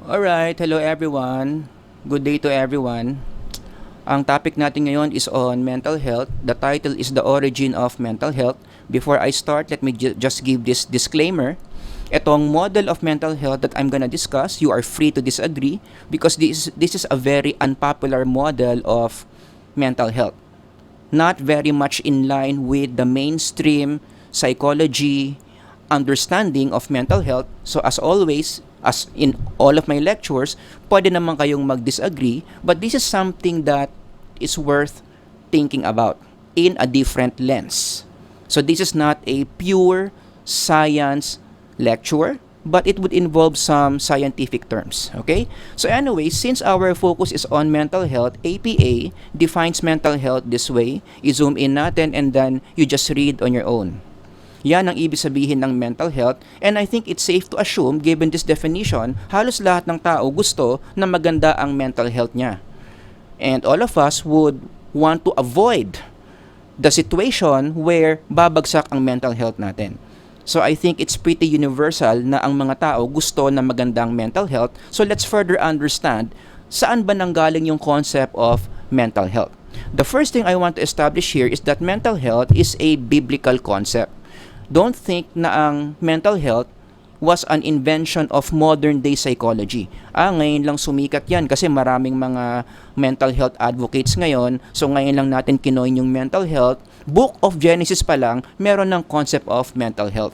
Alright, hello everyone. Good day to everyone. Ang topic natin ngayon is on mental health. The title is The Origin of Mental Health. Before I start, let me just give this disclaimer. Itong model of mental health that I'm gonna discuss, you are free to disagree because this is a very unpopular model of mental health. Not very much in line with the mainstream psychology understanding of mental health. So as always, as in all of my lectures, pwede naman kayong mag-disagree, but this is something that is worth thinking about in a different lens. So this is not a pure science lecture, but it would involve some scientific terms, okay? So anyway, since our focus is on mental health, APA defines mental health this way. I-zoom in natin and then you just read on your own. Yan ang ibig sabihin ng mental health, and I think it's safe to assume, given this definition, halos lahat ng tao gusto na maganda ang mental health niya. And all of us would want to avoid the situation where babagsak ang mental health natin. So I think it's pretty universal na ang mga tao gusto na magandang mental health. So let's further understand saan ba nanggaling yung concept of mental health. The first thing I want to establish here is that mental health is a biblical concept. Don't think na ang mental health was an invention of modern day psychology. Ngayon lang sumikat yan kasi maraming mga mental health advocates ngayon. So ngayon lang natin kinoin yung mental health. Book of Genesis pa lang, meron ng concept of mental health.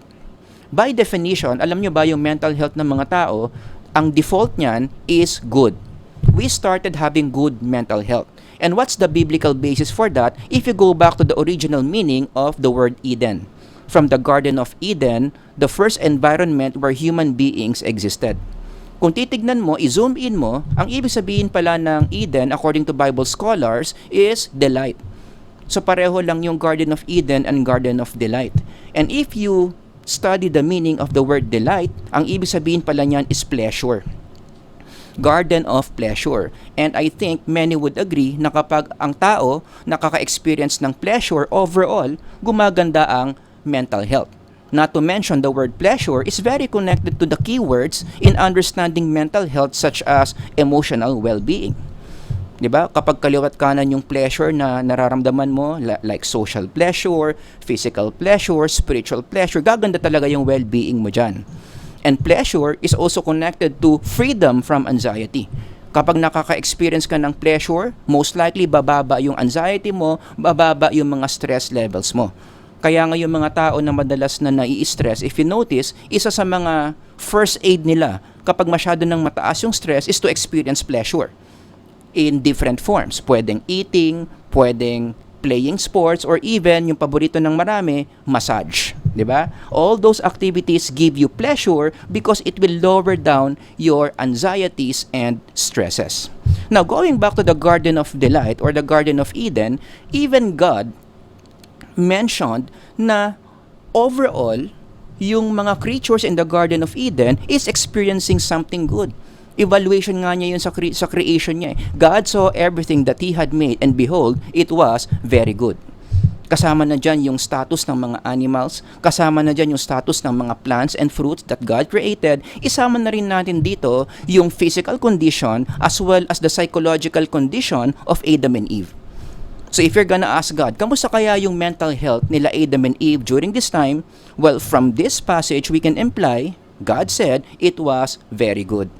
By definition, alam nyo ba yung mental health ng mga tao, ang default niyan is good. We started having good mental health. And what's the biblical basis for that if you go back to the original meaning of the word Eden? From the Garden of Eden, the first environment where human beings existed. Kung titignan mo, i-zoom in mo, ang ibig sabihin pala ng Eden, according to Bible scholars, is delight. So pareho lang yung Garden of Eden and Garden of Delight. And if you study the meaning of the word delight, ang ibig sabihin pala niyan is pleasure. Garden of pleasure. And I think many would agree na kapag ang tao nakaka-experience ng pleasure overall, gumaganda ang mental health. Not to mention the word pleasure is very connected to the keywords in understanding mental health such as emotional well-being. 'Di ba? Kapag kaliwat kanan yung pleasure na nararamdaman mo like social pleasure, physical pleasure, spiritual pleasure, gaganda talaga yung well-being mo diyan. And pleasure is also connected to freedom from anxiety. Kapag nakaka-experience ka ng pleasure, most likely bababa yung anxiety mo, bababa yung mga stress levels mo. Kaya nga yung mga tao na madalas na nai-stress, if you notice, isa sa mga first aid nila kapag masyado nang mataas yung stress is to experience pleasure in different forms. Pwedeng eating, pwedeng playing sports, or even yung paborito ng marami, massage. Diba? All those activities give you pleasure because it will lower down your anxieties and stresses. Now, going back to the Garden of Delight or the Garden of Eden, even God mentioned na overall, yung mga creatures in the Garden of Eden is experiencing something good. Evaluation nga niya yun sa creation niya. God saw everything that He had made and behold, it was very good. Kasama na dyan yung status ng mga animals, kasama na dyan yung status ng mga plants and fruits that God created. Isama na rin natin dito yung physical condition as well as the psychological condition of Adam and Eve. So if you're gonna ask God, kamusta kaya yung mental health nila Adam and Eve during this time? Well, from this passage, we can imply, God said, it was very good.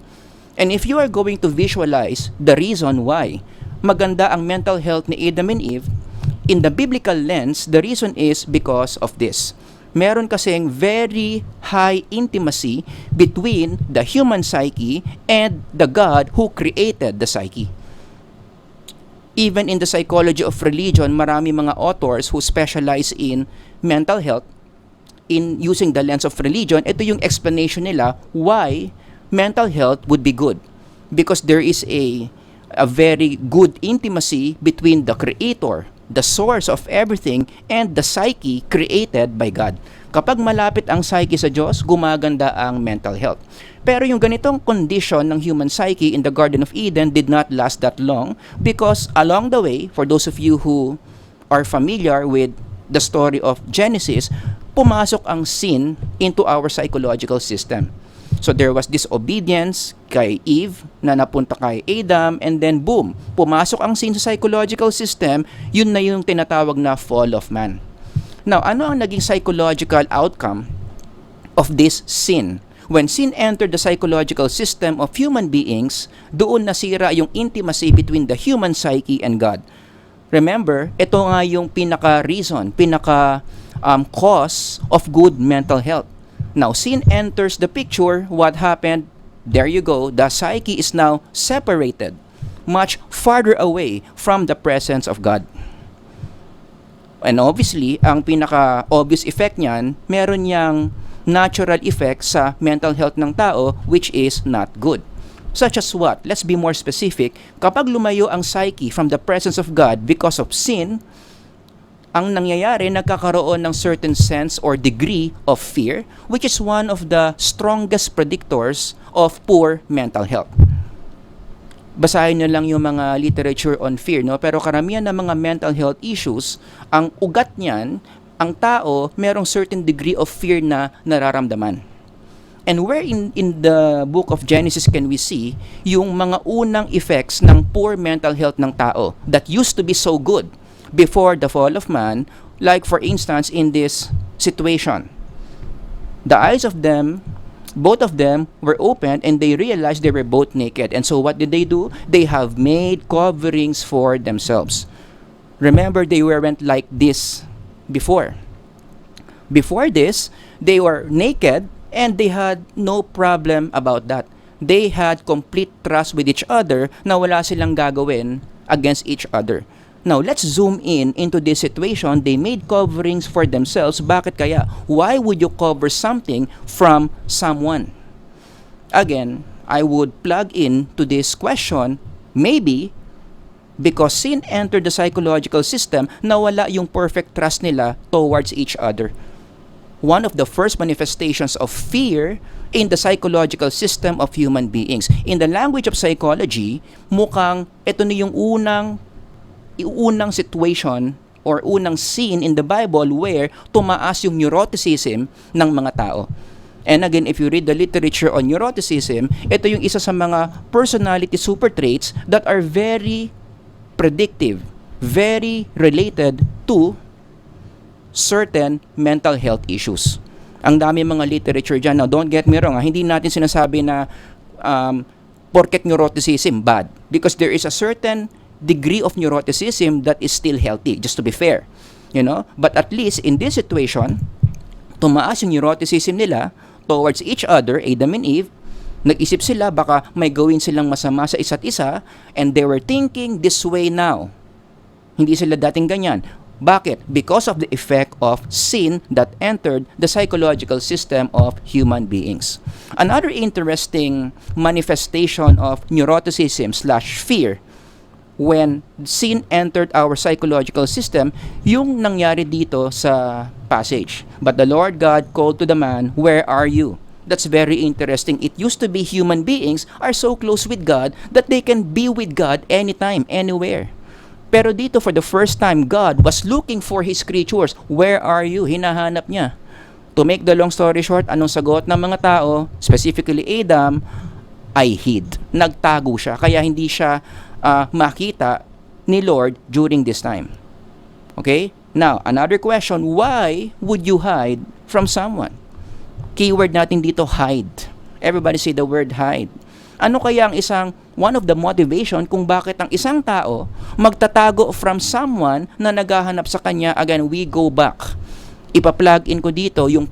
And if you are going to visualize the reason why maganda ang mental health ni Adam and Eve, in the biblical lens, the reason is because of this. Meron kasing very high intimacy between the human psyche and the God who created the psyche. Even in the psychology of religion, marami mga authors who specialize in mental health in using the lens of religion. Ito yung explanation nila why mental health would be good. Because there is a very good intimacy between the creator, the source of everything, and the psyche created by God. Kapag malapit ang psyche sa Diyos, gumaganda ang mental health. Pero yung ganitong condition ng human psyche in the Garden of Eden did not last that long because along the way, for those of you who are familiar with the story of Genesis, pumasok ang sin into our psychological system. So there was disobedience kay Eve na napunta kay Adam, and then boom, pumasok ang sin sa psychological system. Yun na yung tinatawag na fall of man. Now, ano ang naging psychological outcome of this sin? When sin entered the psychological system of human beings, doon nasira yung intimacy between the human psyche and God. Remember, ito nga yung pinaka-reason, cause of good mental health. Now, sin enters the picture. What happened? There you go. The psyche is now separated, much farther away from the presence of God. And obviously, ang pinaka-obvious effect niyan, meron niyang natural effect sa mental health ng tao, which is not good. Such as what? Let's be more specific. Kapag lumayo ang psyche from the presence of God because of sin, ang nangyayari, nagkakaroon ng certain sense or degree of fear, which is one of the strongest predictors of poor mental health. Basahin nyo lang yung mga literature on fear, no? Pero karamihan ng mga mental health issues, ang ugat niyan, ang tao, merong certain degree of fear na nararamdaman. And where in the book of Genesis can we see yung mga unang effects ng poor mental health ng tao that used to be so good before the fall of man, like for instance in this situation. The eyes of them, both of them were opened, and they realized they were both naked. And so what did they do? They have made coverings for themselves. Remember, they weren't like this before. Before this, they were naked and they had no problem about that. They had complete trust with each other na wala silang gagawin against each other. Now, let's zoom in into this situation. They made coverings for themselves. Bakit kaya? Why would you cover something from someone? Again, I would plug in to this question, maybe because sin entered the psychological system, nawala yung perfect trust nila towards each other. One of the first manifestations of fear in the psychological system of human beings. In the language of psychology, mukhang ito na yung unang situation or unang scene in the Bible where tumaas yung neuroticism ng mga tao. And again, if you read the literature on neuroticism, ito yung isa sa mga personality super traits that are very predictive, very related to certain mental health issues. Ang dami mga literature dyan. Now, don't get me wrong, hindi natin sinasabi na porket neuroticism, bad. Because there is a certain degree of neuroticism that is still healthy, just to be fair. You know? But at least in this situation, tumaas yung neuroticism nila towards each other, Adam and Eve. Nag-isip sila, baka may gawin silang masama sa isa't isa, and they were thinking this way now. Hindi sila dating ganyan. Bakit? Because of the effect of sin that entered the psychological system of human beings. Another interesting manifestation of neuroticism/fear when sin entered our psychological system, yung nangyari dito sa passage. But the Lord God called to the man, "Where are you?" That's very interesting. It used to be human beings are so close with God that they can be with God anytime, anywhere. Pero dito, for the first time, God was looking for His creatures. Where are you? Hinahanap niya. To make the long story short, anong sagot ng mga tao, specifically Adam, I hid. Nagtago siya, kaya hindi siya makita ni Lord during this time. Okay? Now, another question, why would you hide from someone? Keyword natin dito, hide. Everybody say the word hide. Ano kaya ang one of the motivation kung bakit ang isang tao magtatago from someone na naghahanap sa kanya? Again, we go back. Ipa-plug in ko dito yung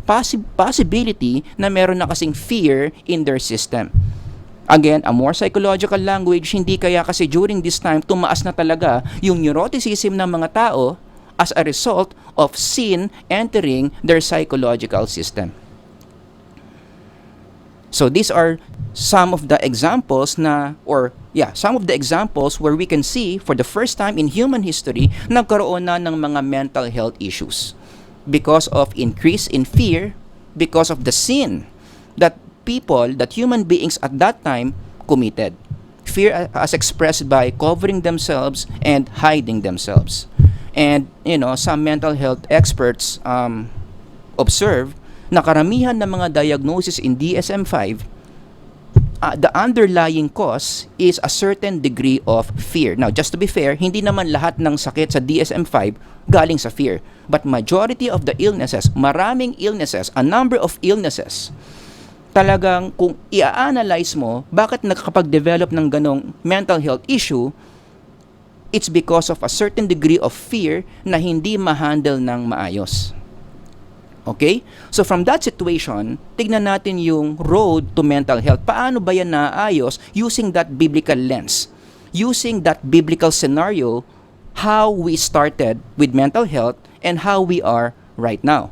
possibility na meron na kasing fear in their system. Again, a more psychological language, hindi kaya kasi during this time, tumaas na talaga yung neuroticism ng mga tao as a result of sin entering their psychological system. So these are some of the examples some of the examples where we can see for the first time in human history, nagkaroon na ng mga mental health issues because of increase in fear, because of the sin that human beings at that time committed. Fear as expressed by covering themselves and hiding themselves. And, some mental health experts observe na karamihan ng mga diagnosis in DSM-5 the underlying cause is a certain degree of fear. Now, just to be fair, hindi naman lahat ng sakit sa DSM-5 galing sa fear. But majority of the illnesses, maraming illnesses, a number of illnesses, talagang kung i-analyze mo, bakit nakakapag-develop ng ganong mental health issue, it's because of a certain degree of fear na hindi ma-handle ng maayos. Okay? So from that situation, tignan natin yung road to mental health. Paano ba yan naayos using that biblical lens? Using that biblical scenario, how we started with mental health and how we are right now.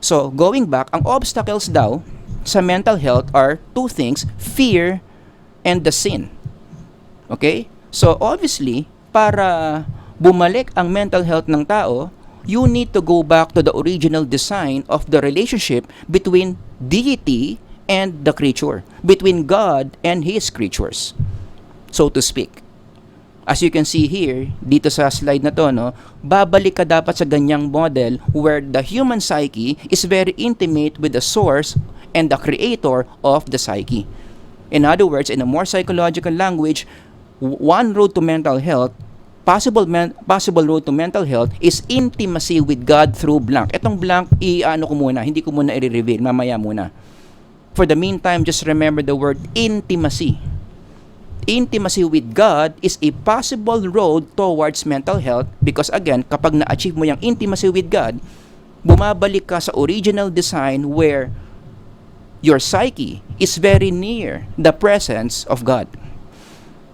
So going back, ang obstacles daw sa mental health are two things, fear and the sin. Okay? So obviously, para bumalik ang mental health ng tao, you need to go back to the original design of the relationship between deity and the creature, between God and His creatures, so to speak. As you can see here, dito sa slide na to, no, babalik ka dapat sa ganyang model where the human psyche is very intimate with the source and the creator of the psyche. In other words, in a more psychological language, one road to mental health, possible road to mental health is intimacy with God through blank. Etong blank, hindi ko muna i-reveal, mamaya muna. For the meantime, just remember the word intimacy. Intimacy with God is a possible road towards mental health because again, kapag na-achieve mo yung intimacy with God, bumabalik ka sa original design where your psyche is very near the presence of God.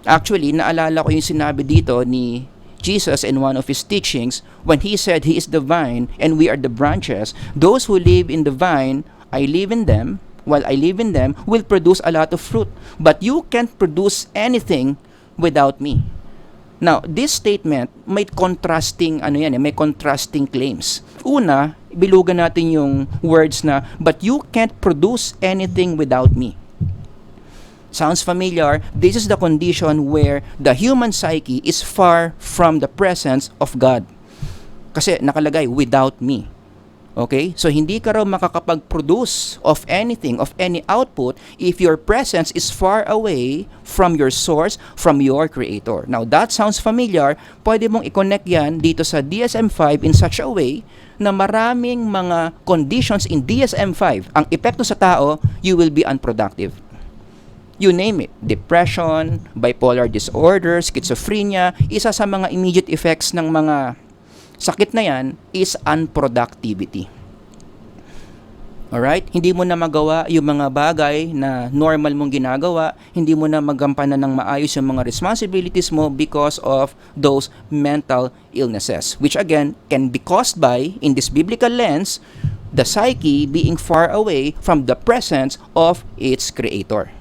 Actually, naalala ko yung sinabi dito ni Jesus in one of His teachings when He said He is the vine and we are the branches. Those who live in the vine, I live in them, while I live in them, will produce a lot of fruit. But you can't produce anything without me. Now, this statement may contrasting may contrasting claims. Una, bilugan natin yung words na, but you can't produce anything without me. Sounds familiar? This is the condition where the human psyche is far from the presence of God. Kasi nakalagay, without me. Okay? So hindi ka raw makakapag-produce of anything, of any output, if your presence is far away from your source, from your creator. Now that sounds familiar. Pwede mong i-connect yan dito sa DSM-5 in such a way na maraming mga conditions in DSM-5, ang epekto sa tao, you will be unproductive. You name it, depression, bipolar disorder, schizophrenia, isa sa mga immediate effects ng mga sakit na yan is unproductivity. Alright? Hindi mo na magawa yung mga bagay na normal mong ginagawa, hindi mo na magampanan ng maayos yung mga responsibilities mo because of those mental illnesses, which again can be caused by, in this biblical lens, the psyche being far away from the presence of its creator.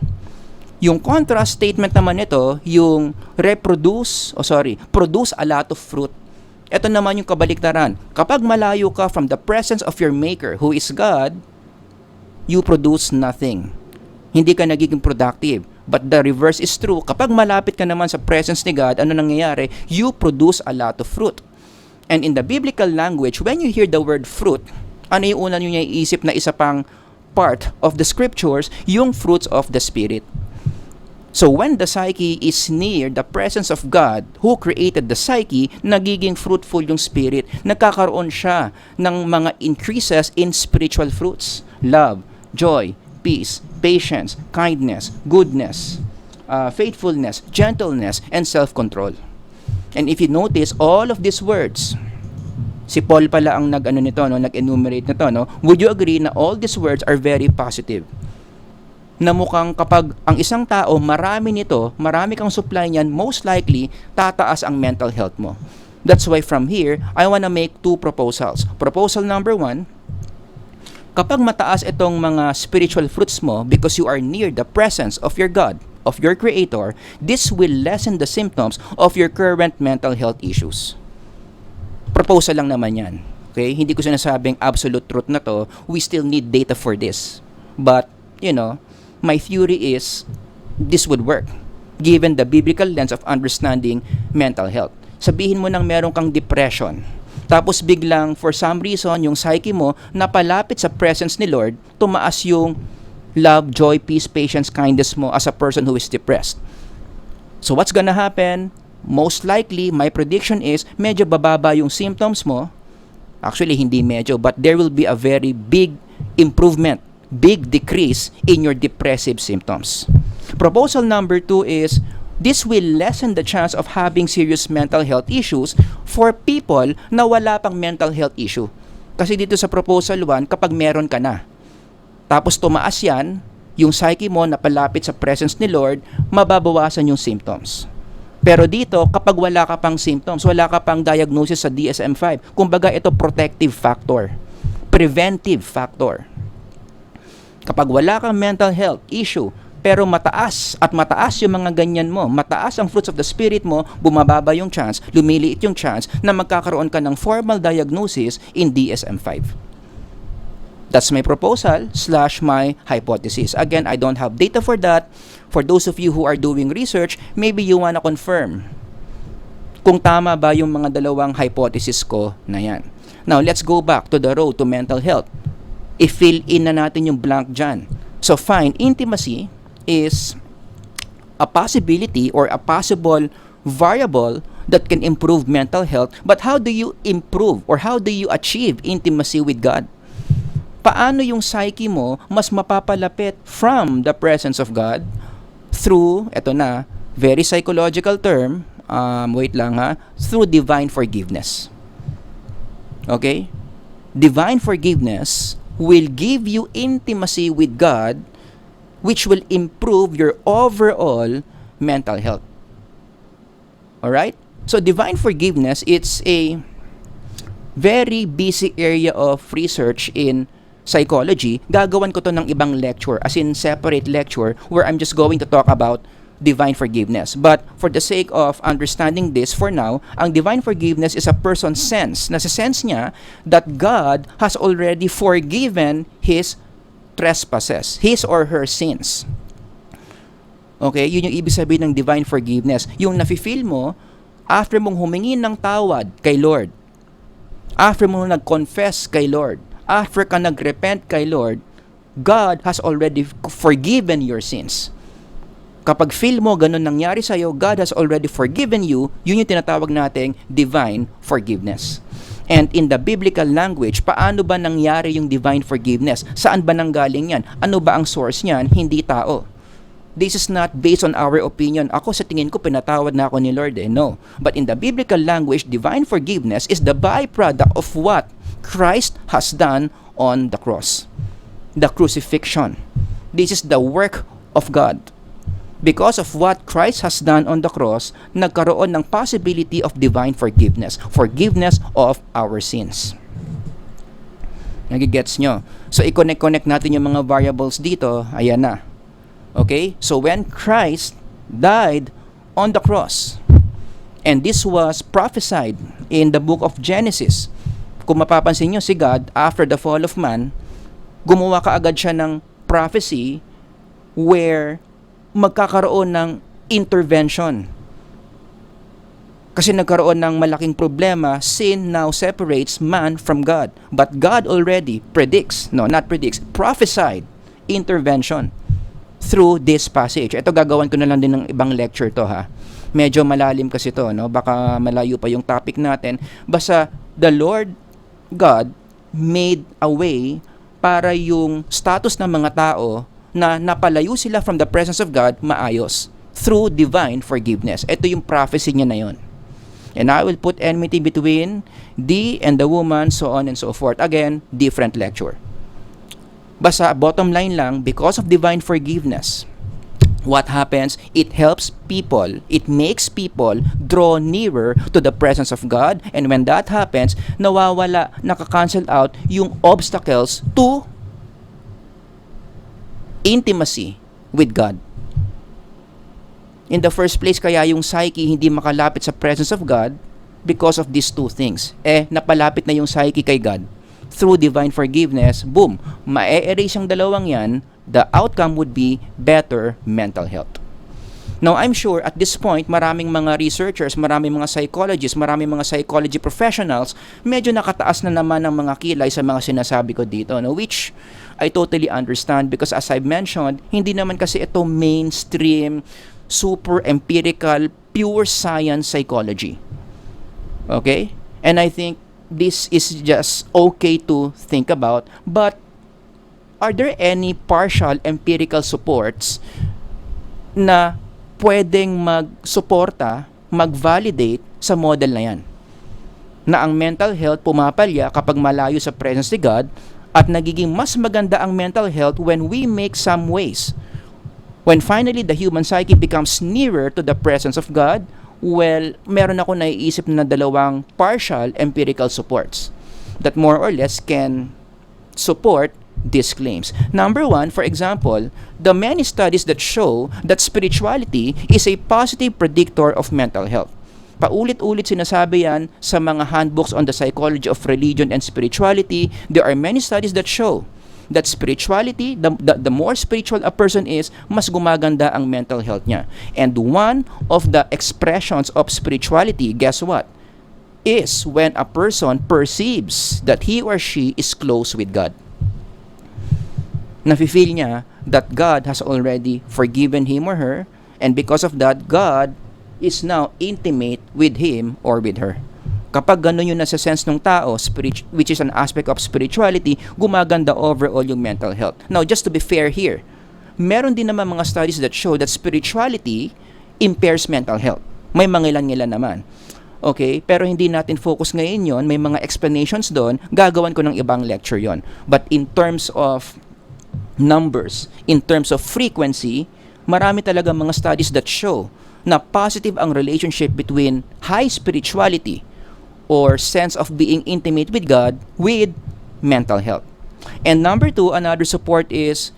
Yung contrast statement naman nito, yung produce a lot of fruit. Ito naman yung kabaliktaran. Kapag malayo ka from the presence of your maker, who is God, you produce nothing. Hindi ka nagiging productive. But the reverse is true. Kapag malapit ka naman sa presence ni God, ano nangyayari? You produce a lot of fruit. And in the biblical language, when you hear the word fruit, ano yung una nyo iisip na isa pang part of the scriptures? Yung fruits of the Spirit. So when the psyche is near the presence of God who created the psyche, nagiging fruitful yung spirit. Nagkakaroon siya ng mga increases in spiritual fruits. Love, joy, peace, patience, kindness, goodness, faithfulness, gentleness, and self-control. And if you notice, all of these words, si Paul pala ang nag-enumerate nito, no? Would you agree na all these words are very positive? Na mukhang kapag ang isang tao marami kang supply niyan, most likely tataas ang mental health mo. That's why from here, I wanna make two proposals. Proposal number 1, kapag mataas itong mga spiritual fruits mo because you are near the presence of your God, of your Creator, this will lessen the symptoms of your current mental health issues. Proposal lang naman yan. Okay? Hindi ko sinasabing absolute truth na to. We still need data for this. But, my theory is this would work given the biblical lens of understanding mental health. Sabihin mo nang meron kang depression, tapos biglang for some reason yung psyche mo napalapit sa presence ni Lord, tumaas yung love, joy, peace, patience, kindness mo as a person who is depressed. So what's gonna happen? Most likely, my prediction is medyo bababa yung symptoms mo. Actually, hindi medyo, but there will be a very big improvement, big decrease in your depressive symptoms. Proposal number 2 is this will lessen the chance of having serious mental health issues for people na wala pang mental health issue. Kasi dito sa proposal 1, kapag meron ka na, tapos tumaas yan, yung psyche mo na palapit sa presence ni Lord, mababawasan yung symptoms. Pero dito, kapag wala ka pang symptoms, wala ka pang diagnosis sa DSM-5, kumbaga ito protective factor, preventive factor. Kapag wala kang mental health issue, pero mataas at mataas yung mga ganyan mo, mataas ang fruits of the spirit mo, bumababa yung chance, lumiliit yung chance na magkakaroon ka ng formal diagnosis in DSM-5. That's my proposal / my hypothesis. Again, I don't have data for that. For those of you who are doing research, maybe you wanna confirm kung tama ba yung mga dalawang hypothesis ko na yan. Now, let's go back to the road to mental health. I-fill in na natin yung blank dyan. So, fine, intimacy is a possibility or a possible variable that can improve mental health. But how do you improve or how do you achieve intimacy with God? Paano yung psyche mo mas mapapalapit from the presence of God through, eto na, very psychological term, through divine forgiveness. Okay? Divine forgiveness will give you intimacy with God, which will improve your overall mental health. Alright? So divine forgiveness, it's a very busy area of research in psychology. Gagawan ko to ng ibang lecture, as in separate lecture, where I'm just going to talk about divine forgiveness. But for the sake of understanding this for now, ang divine forgiveness is a person's sense, nasa-sense niya that God has already forgiven his trespasses, his or her sins. Okay, yun yung ibig sabihin ng divine forgiveness. Yung nafe-feel mo after mong humingi ng tawad kay Lord, after mong nag-confess kay Lord, after ka nag-repent kay Lord, God has already forgiven your sins. Kapag feel mo ganun nangyari sa'yo, God has already forgiven you, yun yung tinatawag nating divine forgiveness. And in the biblical language, paano ba nangyari yung divine forgiveness? Saan ba nanggaling yan? Ano ba ang source niyan? Hindi tao. This is not based on our opinion. Ako sa tingin ko, pinatawad na ako ni Lord eh. No. But in the biblical language, divine forgiveness is the byproduct of what Christ has done on the cross. The crucifixion. This is the work of God. Because of what Christ has done on the cross, nagkaroon ng possibility of divine forgiveness. Forgiveness of our sins. Nagigets nyo? So, i-connect natin yung mga variables dito. Ayan na. Okay? So, when Christ died on the cross, and this was prophesied in the book of Genesis, kung mapapansin nyo, si God, after the fall of man, gumawa kaagad siya ng prophecy where magkakaroon ng intervention. Kasi nagkaroon ng malaking problema, sin now separates man from God. But God already prophesied intervention through this passage. Ito gagawan ko na lang din ng ibang lecture to ha. Medyo malalim kasi to, no? Baka malayo pa yung topic natin. Basta the Lord God made a way para yung status ng mga tao na napalayo sila from the presence of God maayos through divine forgiveness. Ito yung prophecy niya na yun. And I will put enmity between thee and the woman, so on and so forth. Again, different lecture. Basta bottom line lang, because of divine forgiveness, what happens? It helps people, it makes people draw nearer to the presence of God. And when that happens, nawawala, nakakancel out yung obstacles to intimacy with God. In the first place, kaya yung psyche hindi makalapit sa presence of God because of these two things. Napalapit na yung psyche kay God. Through divine forgiveness, boom, ma-erase yung dalawang yan, the outcome would be better mental health. Now, I'm sure at this point, maraming mga researchers, maraming mga psychologists, maraming mga psychology professionals, medyo nakataas na naman ng mga kilay sa mga sinasabi ko dito, no? Which I totally understand because as I've mentioned, hindi naman kasi ito mainstream, super empirical, pure science psychology. Okay? And I think this is just okay to think about, but are there any partial empirical supports na pwedeng mag-suporta, mag-validate sa model na yan? Na ang mental health pumapalya kapag malayo sa presence ni God at nagiging mas maganda ang mental health when we make some ways. When finally the human psyche becomes nearer to the presence of God, well, meron ako naiisip na dalawang partial empirical supports that more or less can support these claims. Number one, for example, the many studies that show that spirituality is a positive predictor of mental health. Paulit-ulit sinasabi yan sa mga handbooks on the psychology of religion and spirituality. There are many studies that show that spirituality, the more spiritual a person is, mas gumaganda ang mental health niya. And one of the expressions of spirituality, guess what? Is when a person perceives that he or she is close with God. Nafe-feel niya that God has already forgiven him or her, and because of that, God is now intimate with him or with her. Kapag ganun yung nasa sense ng tao, which is an aspect of spirituality, gumaganda overall yung mental health. Now, just to be fair here, meron din naman mga studies that show that spirituality impairs mental health. May mga ilan-ilan naman. Okay? Pero hindi natin focus ngayon yon. May mga explanations doon. Gagawan ko ng ibang lecture yon. But in terms of numbers, in terms of frequency, marami talaga mga studies that show na positive ang relationship between high spirituality or sense of being intimate with God with mental health. And number two, another support is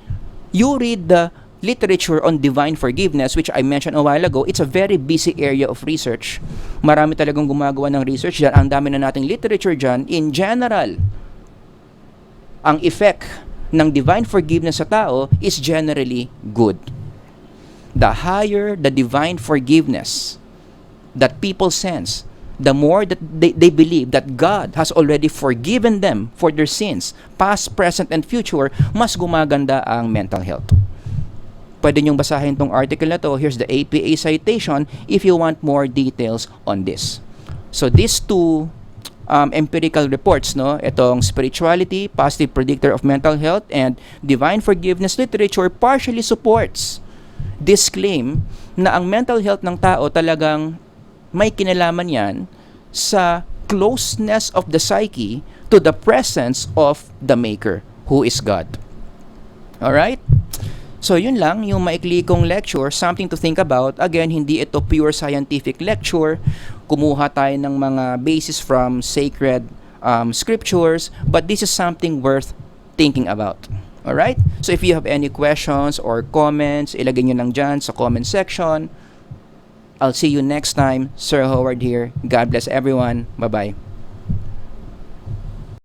you read the literature on divine forgiveness, which I mentioned a while ago. It's a very busy area of research. Marami talagang gumagawa ng research dyan. Ang dami na nating literature dyan. In general, ang effect ng divine forgiveness sa tao is generally good. The higher the divine forgiveness that people sense, the more that they believe that God has already forgiven them for their sins, past, present, and future, mas gumaganda ang mental health. Pwede niyong basahin tong article na to. Here's the APA citation if you want more details on this. So these two empirical reports, no, itong spirituality, positive predictor of mental health, and divine forgiveness literature partially supports this claim na ang mental health ng tao talagang may kinalaman yan sa closeness of the psyche to the presence of the Maker, who is God. Alright? So yun lang, yung maikli kong lecture, something to think about. Again, hindi ito pure scientific lecture. Kumuha tayo ng mga basis from sacred scriptures, but this is something worth thinking about. Alright? So if you have any questions or comments, ilagay nyo lang dyan sa comment section. I'll see you next time. Sir Howard here. God bless everyone. Bye-bye.